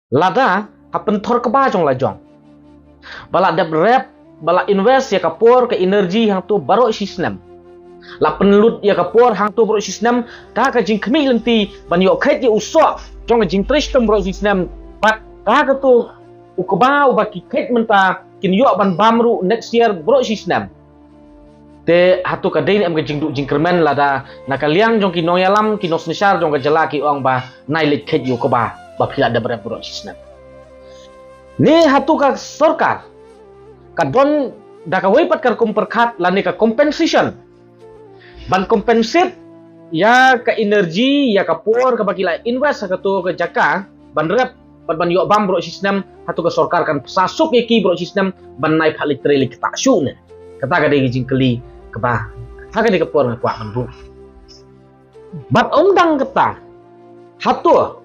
lada hapentor kaba jong lajong bala dep rep bala invest ya kapor ke energi hang tu baru sistem la penelut ya kapor hang tu baru sistem ka jing kemi lenti ban yo kait ya usok jong jing tristem baru sistem pat ka tu ukaba ubaki kait menta kin yo ban bamru next year baru sistem te hatu ka dei am jing du jing kermen lada nakaliang jong ki nongialam ki nosnishar jong ka jylla ki ong ba nailit kait yo kaba ba pila da berap baru sistem ni hatu ka sorkar kadon da ka weipat kar kumperkat lani ka compensation ban compensate ya ka energi ya ka por ka bakila invest ka to ka jaka ban rep ban yo bam bro sistem hatu ka sorkar kan sasuk ki bro sistem ban nai phalik treli ka shu ne kata ka dei jing keli ka ba ha ka dei ka por ka man bu bat omdang kata hatu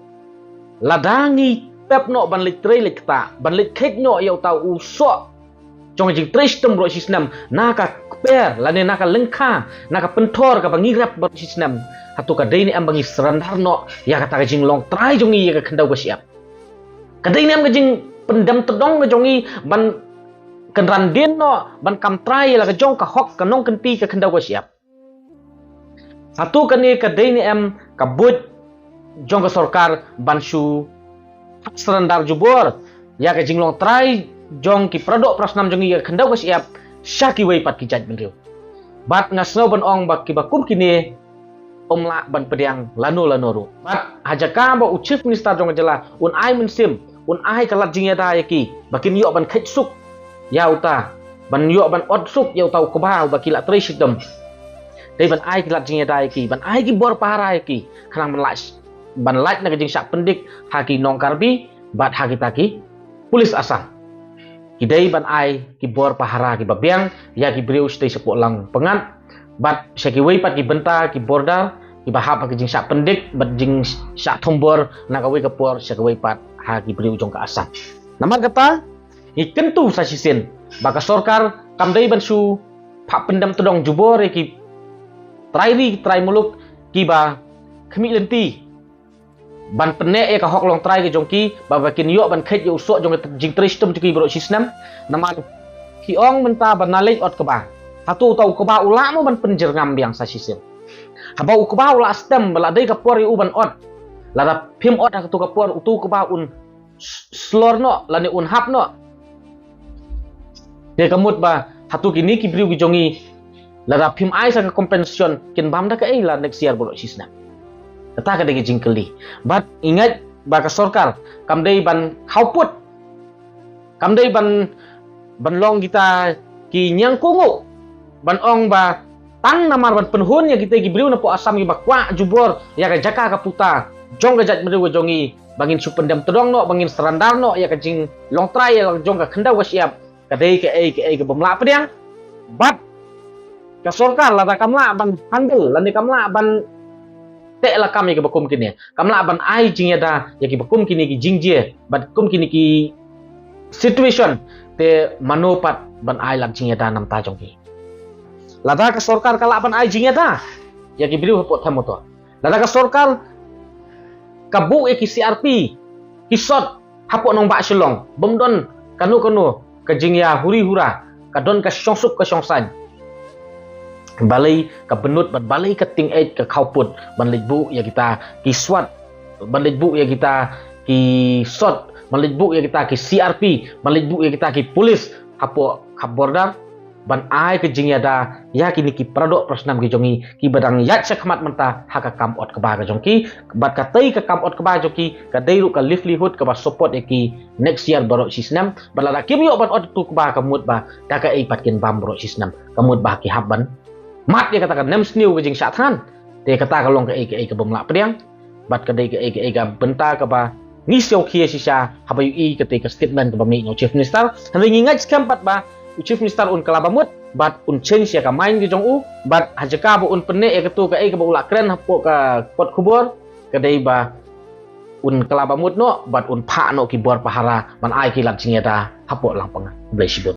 ladangi pep no ban lik treli ka ban lik kek no yo tau usok jong jing tristem bro sistem naka per lane naka lengka naka pentor ka bangirap bro sistem hatu ka dei ni am bangi serandar no ya kata ka jing long try jongi ya ka kendau ka siap ka dei ni am ka jing pendam tedong ka jongi ban kenran din no ban kam try la ka jong ka hok ka nong kenti ka kendau ka siap hatu ka ni ka dei ni am ka but jong ka sorkar ban shu serandar jubor ya ka jing long try jong ki produk prasnam jongi ya kendau ka siap syaki wei pat ki jaj benriu bat ngasno ban ong bak ki bakum kini omla ban pediang lano ru bat hajaka ba chief minister jong jylla un ai mensim un ai kalat jing ya da yaki bakin yo ban khech suk ya uta ban yo ban od suk ya uta ko ba bakila tri sidam dei ban ai kalat jing ya da yaki ban ai ki bor para yaki khanang ban laj na jing sak pendik haki nong karbi bat haki taki pulis asam kidai ban ai ki bor pahara ki babiang ya ki breu stay sepok lang pengat bat syaki wei pat ki benta ki borda ki bahap ki jing sak pendik bat jing sak thombor na ka wei ka por syaki wei pat ha ki breu jong ka asam namar kata ikentu sa sisin baka sorkar kamdai ban su phap pendam todong jubor ki try muluk ki ba khmi lenti ban pene e ka hok long try ke jongki ba bakin yo ban khet yo usok jong jing tristem ki bro sistem naman ki ong menta ban nalej ot keba hatu tau keba ula mo ban penjer ngam biang sa sisil haba u keba ula stem bala dei ka por u ban ot lada phim ot hatu ka por utu keba un slor no lani un hap no de kamut ba hatu kini ki briu ki jongi lada phim ai sa ka compensation kin bam da ka ei la next year bro sistem kata ka dei jing keli bat ingat baka sorkar kamdei ban khauput kamdei ban long kita ki nyang kungu ban ong ba tang namar ban penhun ya kita ki briu na po asam ki bakwa jubor ya ka jaka ka puta jong ka jat meriu jongi bangin supendam tedong no bangin serandar no ya ka jing long try ya jong ka kendau ka siap ka dei ka ei ka bemla pediang bat ka sorkar la ta kamla ban handle lan ni kamla ban te la kami ke bakum kini kamla ban ai jing ya da ya ki bakum kini ki jing je bat kum kini ki situation te manopat ban ai lam jing ya da nam ta jong ki lada ka sorkar kala ban ai jing ya da ya ki briu pot tham to lada ka sorkar kabu e ki CRP ki shot hapok nong ba shlong bomdon kanu ka jing ya huri hura kadon ka shongsuk ka shongsan balai ka benut ban balai ka ting eight ka khauput ban lejbu ya kita ki swat ban lejbu ya kita ki shot ban lejbu ya kita ki CRP ban lejbu ya kita ki polis hapo khaborda ban ai ke jing ya da ya kini ki produk prasnam ki jongi ki badang yat sakmat menta haka kam ot ka ba ka jongki bat ka tei ka kam ot ka ba joki ka deiru ka livelihood ka ba support ki next year baro sistem balada kim yo ban ot tu ka ba ka mut ba da ka ei patkin bam baro sistem kamut ba ki habban mat dia katakan nem snew ke jing sathan dia kata kalong ke ei ka bemla pediang bat ka dei ke ei ka benta ka ba ni sio khia sisa habayu i ke te ka statement ka bamni no chief minister han ngingat skampat ba chief minister un kalabamut bat un change ya ka main ki jong u bat hajaka bo un penne e ka tu ka ei ka ba ula kren hapo ka pot kubur ka dei ba un kalabamut no bat un pha no ki bor pahara man ai ki lam jing ya da hapo lang panga blai sibut